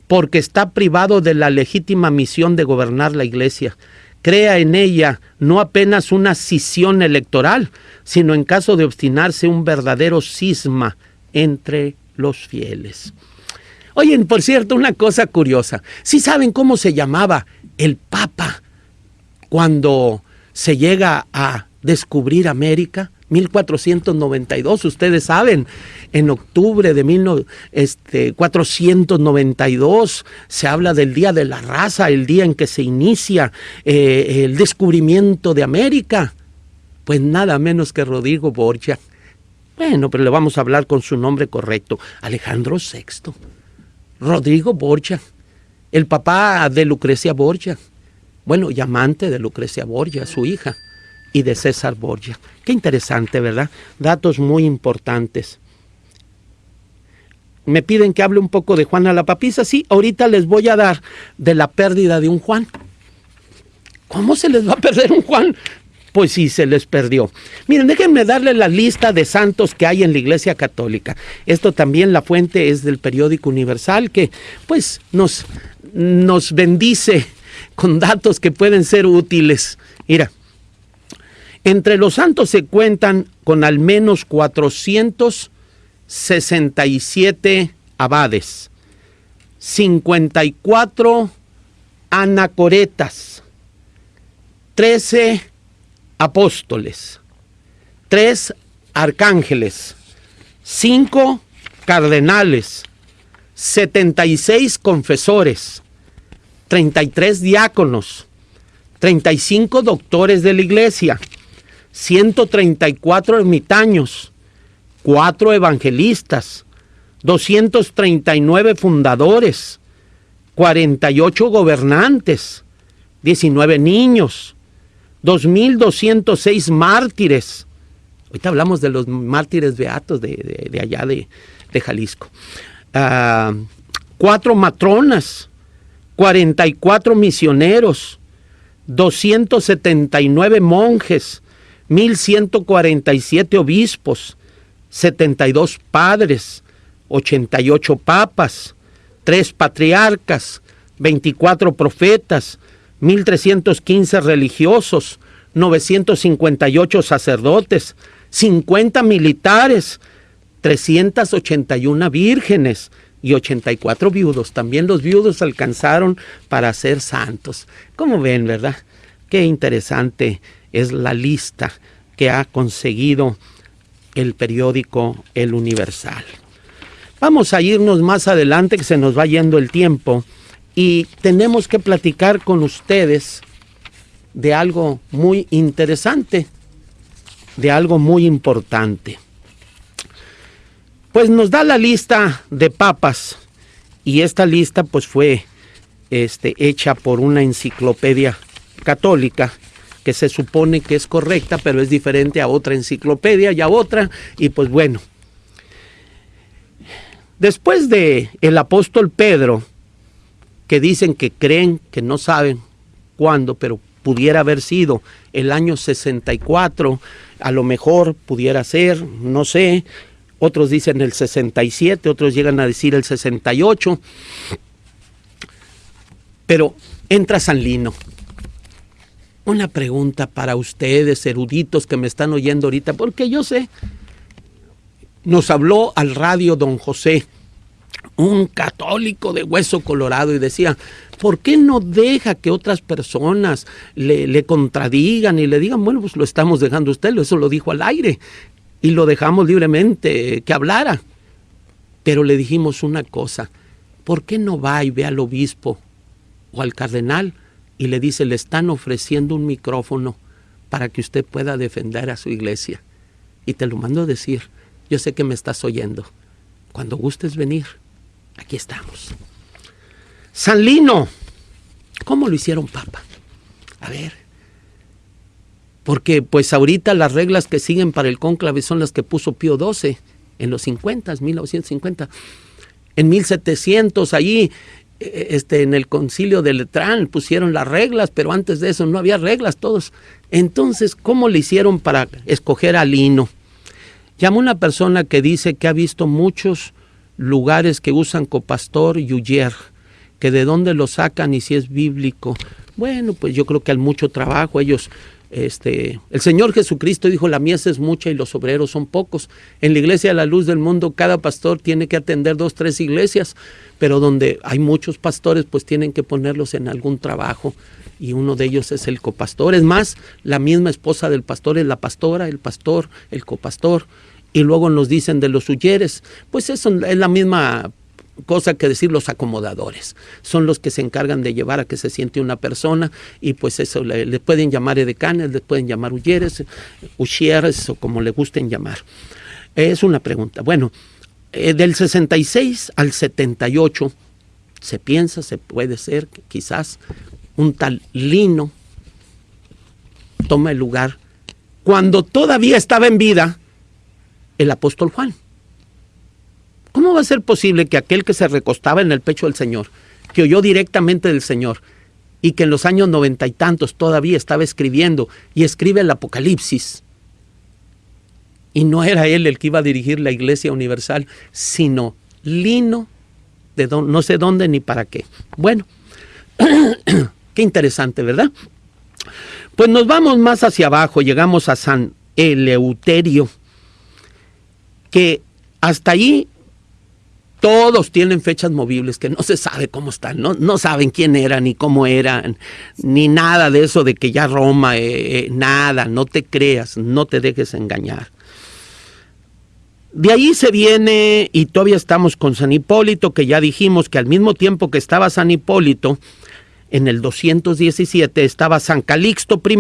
porque está privado de la legítima misión de gobernar la Iglesia. Crea en ella no apenas una scisión electoral, sino en caso de obstinarse un verdadero cisma entre los fieles. Oye, por cierto, una cosa curiosa. ¿Sí saben cómo se llamaba el Papa cuando se llega a descubrir América? 1492, ustedes saben, en octubre de 1492 se habla del Día de la Raza, el día en que se inicia el descubrimiento de América. Pues nada menos que Rodrigo Borgia. Bueno, pero le vamos a hablar con su nombre correcto: Alejandro VI. Rodrigo Borgia, el papá de Lucrecia Borgia. Bueno, y amante de Lucrecia Borgia, su hija, y de César Borgia. Qué interesante, ¿verdad? Datos muy importantes. Me piden que hable un poco de Juana la Papisa. Sí, ahorita les voy a dar de la pérdida de un Juan. ¿Cómo se les va a perder un Juan? Pues sí, se les perdió. Miren, déjenme darle la lista de santos que hay en la Iglesia Católica. Esto también, la fuente es del Periódico Universal, que pues nos bendice con datos que pueden ser útiles. Mira, entre los santos se cuentan con al menos 467 abades, 54 anacoretas, 13 apóstoles, 3 arcángeles, 5 cardenales, 76 confesores, 33 diáconos, 35 doctores de la iglesia, 134 ermitaños, 4 evangelistas, 239 fundadores, 48 gobernantes, 19 niños, 2.206 mártires. Ahorita hablamos de los mártires beatos de allá de Jalisco. 4 matronas, 44 misioneros, 279 monjes, 1.147 obispos, 72 padres, 88 papas, 3 patriarcas, 24 profetas, 1.315 religiosos, 958 sacerdotes, 50 militares, 381 vírgenes y 84 viudos. También los viudos alcanzaron para ser santos. ¿Cómo ven, verdad? Qué interesante es la lista que ha conseguido el periódico El Universal. Vamos a irnos más adelante, que se nos va yendo el tiempo, y tenemos que platicar con ustedes de algo muy interesante, de algo muy importante. Pues nos da la lista de papas, y esta lista pues fue hecha por una enciclopedia católica que se supone que es correcta, pero es diferente a otra enciclopedia y a otra, y pues bueno. Después de el apóstol Pedro, que dicen que creen, que no saben cuándo, pero pudiera haber sido el año 64, a lo mejor pudiera ser, no sé. Otros dicen el 67, otros llegan a decir el 68. Pero entra San Lino. Una pregunta para ustedes, eruditos que me están oyendo ahorita, porque yo sé. Nos habló al radio don José, un católico de hueso colorado, y decía, ¿por qué no deja que otras personas le contradigan y le digan, bueno, pues lo estamos dejando a usted, eso lo dijo al aire, y lo dejamos libremente que hablara? Pero le dijimos una cosa, ¿por qué no va y ve al obispo o al cardenal y le dice, le están ofreciendo un micrófono para que usted pueda defender a su iglesia? Y te lo mando a decir, yo sé que me estás oyendo. Cuando gustes venir, aquí estamos. San Lino, ¿cómo lo hicieron papa? A ver, porque pues ahorita las reglas que siguen para el cónclave son las que puso Pío XII en los 50, 1950. En 1700 allí, en el concilio de Letrán pusieron las reglas, pero antes de eso no había reglas todos. Entonces, ¿cómo le hicieron para escoger a Lino? Llamó una persona que dice que ha visto muchos lugares que usan copastor y ujier, que de dónde lo sacan y si es bíblico. Bueno, pues yo creo que al mucho trabajo ellos, el Señor Jesucristo dijo, la mies es mucha y los obreros son pocos. En la iglesia de la luz del mundo, cada pastor tiene que atender 2, 3 iglesias, pero donde hay muchos pastores, pues tienen que ponerlos en algún trabajo, y uno de ellos es el copastor. Es más, la misma esposa del pastor es la pastora, el pastor, el copastor. Y luego nos dicen de los huyeres, pues eso es la misma cosa que decir los acomodadores. Son los que se encargan de llevar a que se siente una persona, y pues eso le pueden llamar edecanes, le pueden llamar huyeres, uchieres, o como le gusten llamar. Es una pregunta. Bueno, del 66 al 78 se piensa, se puede ser que quizás un tal Lino toma el lugar cuando todavía estaba en vida el apóstol Juan. ¿Cómo va a ser posible que aquel que se recostaba en el pecho del Señor, que oyó directamente del Señor, y que en los años 90 y tantos todavía estaba escribiendo y escribe el Apocalipsis, y no era él el que iba a dirigir la Iglesia Universal, sino Lino, de no sé dónde ni para qué? Bueno, qué interesante, ¿verdad? Pues nos vamos más hacia abajo, llegamos a San Eleuterio, que hasta ahí todos tienen fechas movibles, que no se sabe cómo están, no saben quién eran, ni cómo eran, ni nada de eso de que ya Roma, nada, no te creas, no te dejes engañar. De ahí se viene, y todavía estamos con San Hipólito, que ya dijimos que al mismo tiempo que estaba San Hipólito, en el 217 estaba San Calixto I.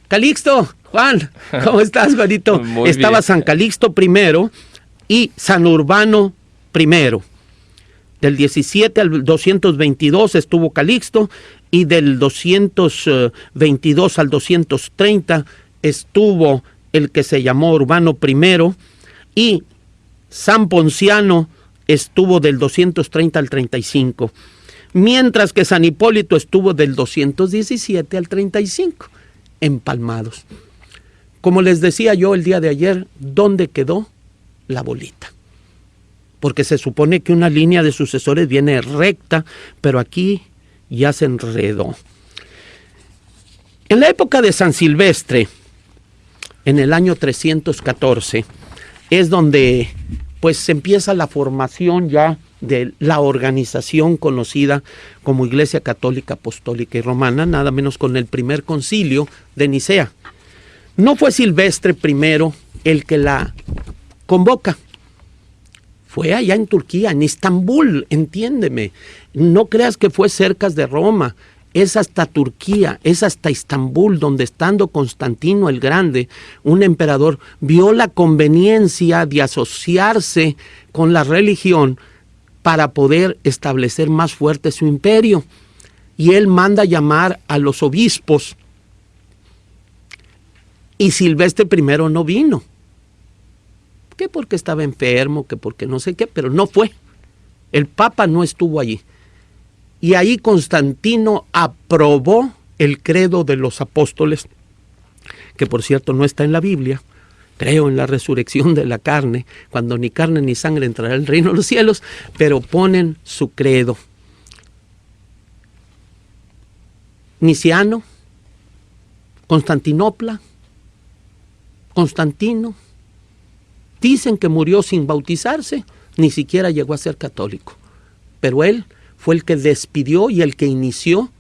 Calixto, Juan, ¿cómo estás, Juanito? Estaba bien. San Calixto I y San Urbano I. Del 17 al 222 estuvo Calixto, y del 222 al 230 estuvo el que se llamó Urbano I, y San Ponciano estuvo del 230 al 35, mientras que San Hipólito estuvo del 217 al 35, empalmados. Como les decía yo el día de ayer, ¿dónde quedó la bolita? Porque se supone que una línea de sucesores viene recta, pero aquí ya se enredó. En la época de San Silvestre, en el año 314, es donde pues se empieza la formación ya de la organización conocida como Iglesia Católica, Apostólica y Romana, nada menos con el primer concilio de Nicea. No fue Silvestre I el que la convoca. Fue allá en Turquía, en Estambul, entiéndeme. No creas que fue cerca de Roma. Es hasta Turquía, es hasta Estambul, donde estando Constantino el Grande, un emperador, vio la conveniencia de asociarse con la religión para poder establecer más fuerte su imperio. Y él manda llamar a los obispos. Y Silvestre I no vino. Que porque estaba enfermo, que porque no sé qué, pero no fue. El Papa no estuvo allí. Y ahí Constantino aprobó el credo de los apóstoles, que por cierto no está en la Biblia. Creo en la resurrección de la carne, cuando ni carne ni sangre entrará al reino de los cielos, pero ponen su credo. Niciano, Constantinopla, Constantino. Dicen que murió sin bautizarse, ni siquiera llegó a ser católico. Pero él fue el que despidió y el que inició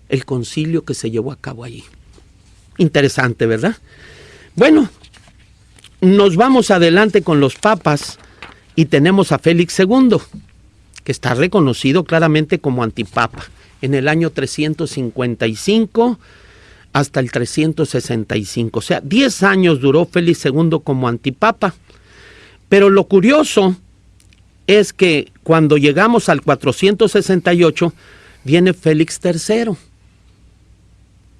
el concilio que se llevó a cabo allí. Interesante, ¿verdad? Bueno, nos vamos adelante con los papas y tenemos a Félix II, que está reconocido claramente como antipapa, en el año 355 hasta el 365. O sea, 10 años duró Félix II como antipapa. Pero lo curioso es que cuando llegamos al 468, viene Félix III.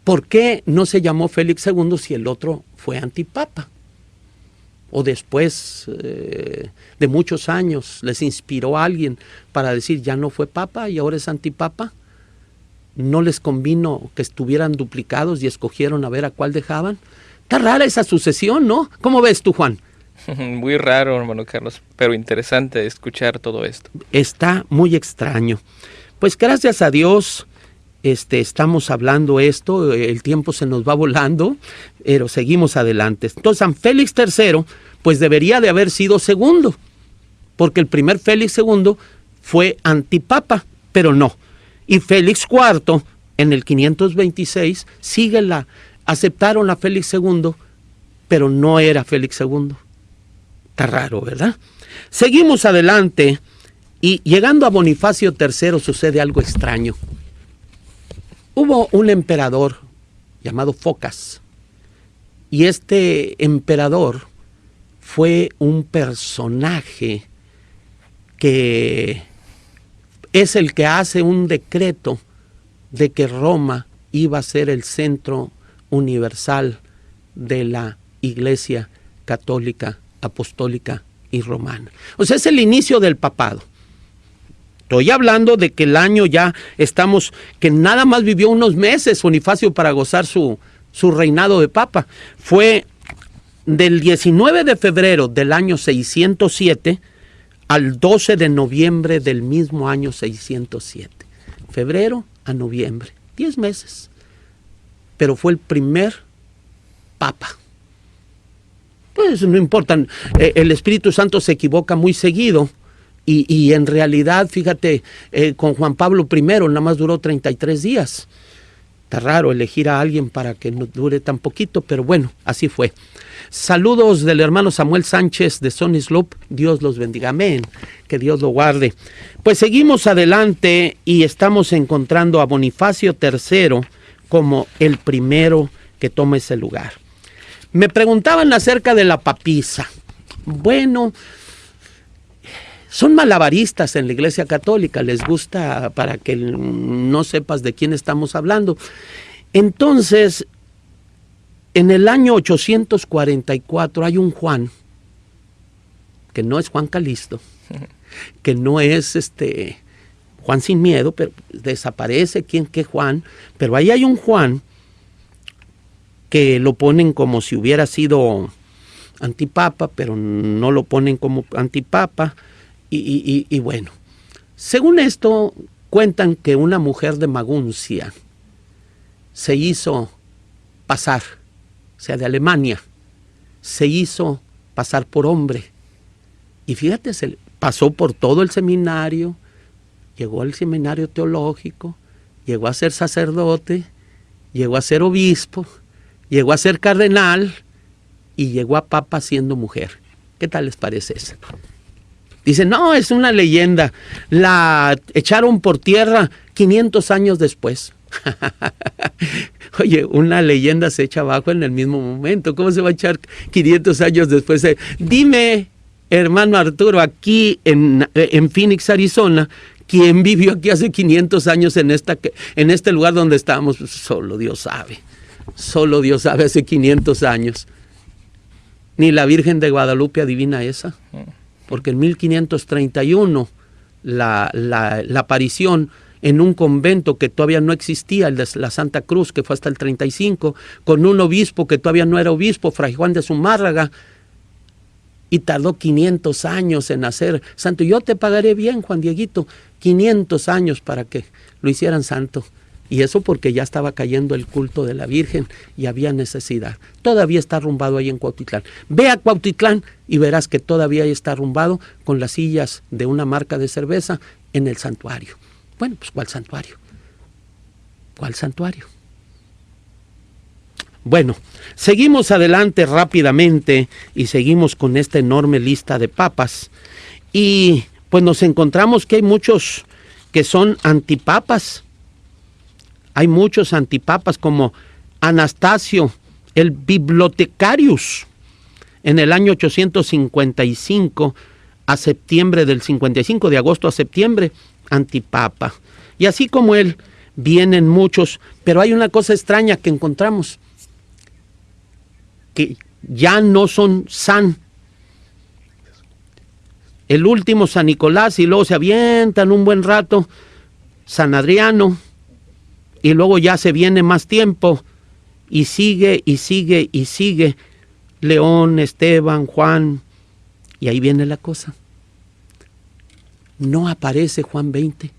¿Por qué no se llamó Félix II si el otro fue antipapa? O después de muchos años les inspiró a alguien para decir ya no fue papa y ahora es antipapa. ¿No les convino que estuvieran duplicados y escogieron a ver a cuál dejaban? Está rara esa sucesión, ¿no? ¿Cómo ves tú, Juan? Muy raro, hermano Carlos, pero interesante escuchar todo esto. Está muy extraño. Pues gracias a Dios estamos hablando esto, el tiempo se nos va volando, pero seguimos adelante. Entonces San Félix III pues debería de haber sido segundo, porque el primer Félix II fue antipapa, pero no. Y Félix IV en el 526 aceptaron a Félix II, pero no era Félix II. Está raro, ¿verdad? Seguimos adelante y llegando a Bonifacio III sucede algo extraño. Hubo un emperador llamado Focas y este emperador fue un personaje que es el que hace un decreto de que Roma iba a ser el centro universal de la Iglesia Católica, Apostólica y Romana. O sea, es el inicio del papado. Estoy hablando de que el año ya estamos, que nada más vivió unos meses Bonifacio para gozar su reinado de papa. Fue del 19 de febrero del año 607 al 12 de noviembre del mismo año 607. Febrero a noviembre, 10 meses. Pero fue el primer papa. Pues no importa, el Espíritu Santo se equivoca muy seguido y en realidad, fíjate, con Juan Pablo I nada más duró 33 días. Está raro elegir a alguien para que no dure tan poquito, pero bueno, así fue. Saludos del hermano Samuel Sánchez de Sony Slope. Dios los bendiga. Amén. Que Dios lo guarde. Pues seguimos adelante y estamos encontrando a Bonifacio III como el primero que toma ese lugar. Me preguntaban acerca de la papisa. Bueno, son malabaristas en la Iglesia Católica, les gusta para que no sepas de quién estamos hablando. Entonces, en el año 844 hay un Juan, que no es Juan Calisto, que no es Juan sin miedo, pero desaparece qué Juan, pero ahí hay un Juan que lo ponen como si hubiera sido antipapa, pero no lo ponen como antipapa. Y bueno, según esto, cuentan que una mujer de Maguncia se hizo pasar, o sea, de Alemania, se hizo pasar por hombre. Y fíjate, se pasó por todo el seminario, llegó al seminario teológico, llegó a ser sacerdote, llegó a ser obispo, llegó a ser cardenal y llegó a papa siendo mujer. ¿Qué tal les parece eso? Dicen, no, es una leyenda. La echaron por tierra 500 años después. Oye, una leyenda se echa abajo en el mismo momento. ¿Cómo se va a echar 500 años después? Dime, hermano Arturo, aquí en Phoenix, Arizona, ¿quién vivió aquí hace 500 años en este lugar donde estábamos? Solo Dios sabe. Solo Dios sabe hace 500 años. Ni la Virgen de Guadalupe adivina esa. Porque en 1531 la aparición en un convento que todavía no existía, el de la Santa Cruz, que fue hasta el 35, con un obispo que todavía no era obispo, Fray Juan de Zumárraga, y tardó 500 años en hacer santo. Yo te pagaré bien, Juan Dieguito, 500 años para que lo hicieran santo. Y eso porque ya estaba cayendo el culto de la Virgen y había necesidad. Todavía está arrumbado ahí en Cuautitlán. Ve a Cuautitlán y verás que todavía está arrumbado con las sillas de una marca de cerveza en el santuario. Bueno, pues ¿cuál santuario? ¿Cuál santuario? Bueno, seguimos adelante rápidamente y seguimos con esta enorme lista de papas. Y pues nos encontramos que hay muchos que son antipapas. Hay muchos antipapas como Anastasio, el Bibliotecarius, en el año 855 a septiembre del 55, de agosto a septiembre, antipapa. Y así como él, vienen muchos, pero hay una cosa extraña que encontramos, que ya no son San. El último San Nicolás y luego se avientan un buen rato San Adriano. Y luego ya se viene más tiempo y sigue y sigue y sigue León, Esteban, Juan, y ahí viene la cosa. No aparece Juan 20.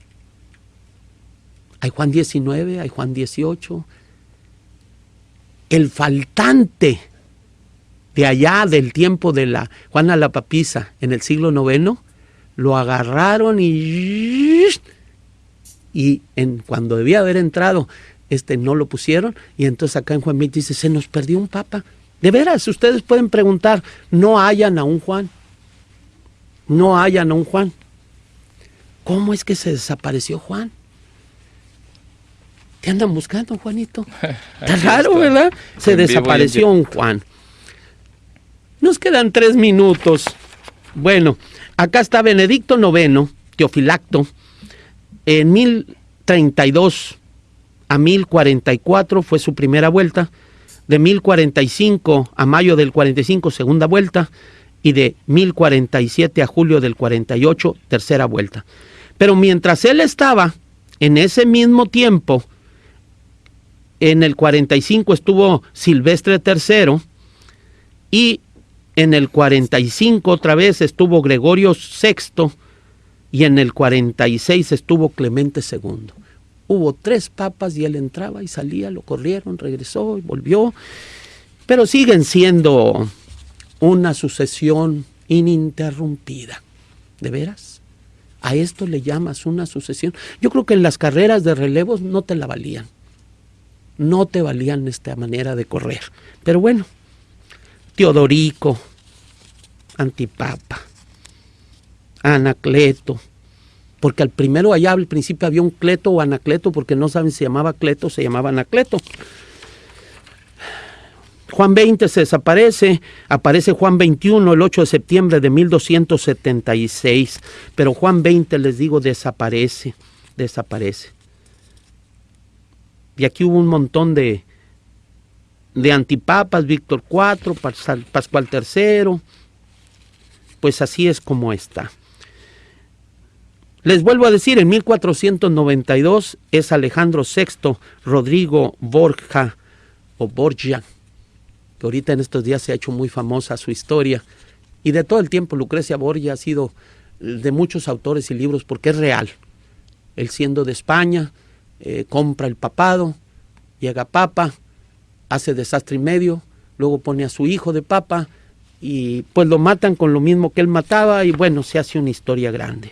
Hay Juan 19, hay Juan 18. El faltante de allá del tiempo de la Juana la Papisa en el siglo IX, lo agarraron y cuando debía haber entrado, no lo pusieron, y entonces acá en Juan 20 dice, se nos perdió un papa. De veras, ustedes pueden preguntar, no hallan a un Juan. No hallan a un Juan. ¿Cómo es que se desapareció Juan? ¿Te andan buscando, Juanito? Está raro, ¿verdad? Se desapareció un Juan. Nos quedan 3 minutos. Bueno, acá está Benedicto IX, Teofilacto. En 1032 a 1044 fue su primera vuelta, de 1045 a mayo del 45 segunda vuelta y de 1047 a julio del 48 tercera vuelta. Pero mientras él estaba en ese mismo tiempo, en el 45 estuvo Silvestre III y en el 45 otra vez estuvo Gregorio VI y en el 46 estuvo Clemente II. Hubo 3 papas y él entraba y salía, lo corrieron, regresó y volvió. Pero siguen siendo una sucesión ininterrumpida. ¿De veras? ¿A esto le llamas una sucesión? Yo creo que en las carreras de relevos no te la valían. no te valían esta manera de correr. Pero bueno, Teodorico, Antipapa, Anacleto, porque al principio había un Cleto o Anacleto, porque no saben si se llamaba Cleto o se llamaba Anacleto. Juan 20 se desaparece, aparece Juan 21 el 8 de septiembre de 1276, pero Juan 20, les digo, desaparece. Y aquí hubo un montón de antipapas, Víctor IV, Pascual III, pues así es como está. Les vuelvo a decir, en 1492 es Alejandro VI, Rodrigo Borgia, que ahorita en estos días se ha hecho muy famosa su historia, y de todo el tiempo Lucrecia Borgia ha sido de muchos autores y libros porque es real. Él siendo de España, compra el papado, llega papa, hace desastre y medio, luego pone a su hijo de papa y pues lo matan con lo mismo que él mataba y bueno, se hace una historia grande.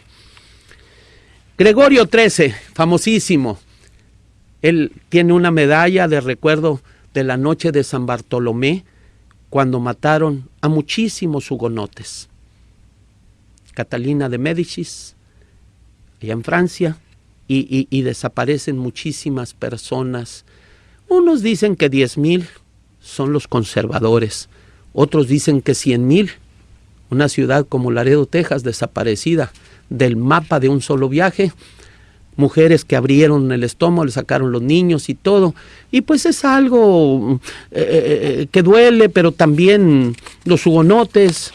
Gregorio XIII, famosísimo, él tiene una medalla de recuerdo de la noche de San Bartolomé, cuando mataron a muchísimos hugonotes. Catalina de Médicis, allá en Francia, y desaparecen muchísimas personas. Unos dicen que 10,000 son los conservadores, otros dicen que 100,000. Una ciudad como Laredo, Texas, desaparecida del mapa de un solo viaje. Mujeres que abrieron el estómago, le sacaron los niños y todo. Y pues es algo que duele, pero también los hugonotes,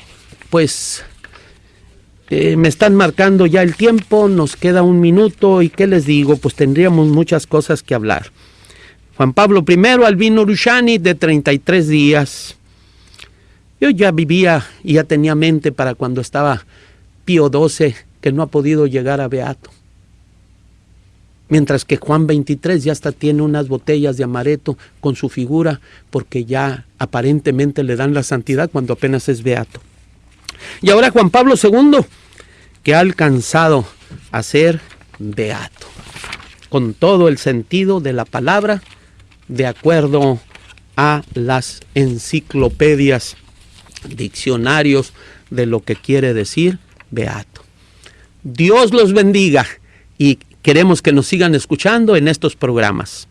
pues me están marcando ya el tiempo, nos queda 1 minuto y ¿qué les digo? Pues tendríamos muchas cosas que hablar. Juan Pablo I, Albino Luciani, de 33 días. Yo ya vivía y ya tenía mente para cuando estaba Pío XII, que no ha podido llegar a beato. Mientras que Juan XXIII ya hasta tiene unas botellas de amaretto con su figura, porque ya aparentemente le dan la santidad cuando apenas es beato. Y ahora Juan Pablo II, que ha alcanzado a ser beato, con todo el sentido de la palabra, de acuerdo a las enciclopedias, diccionarios de lo que quiere decir beato. Dios los bendiga y queremos que nos sigan escuchando en estos programas.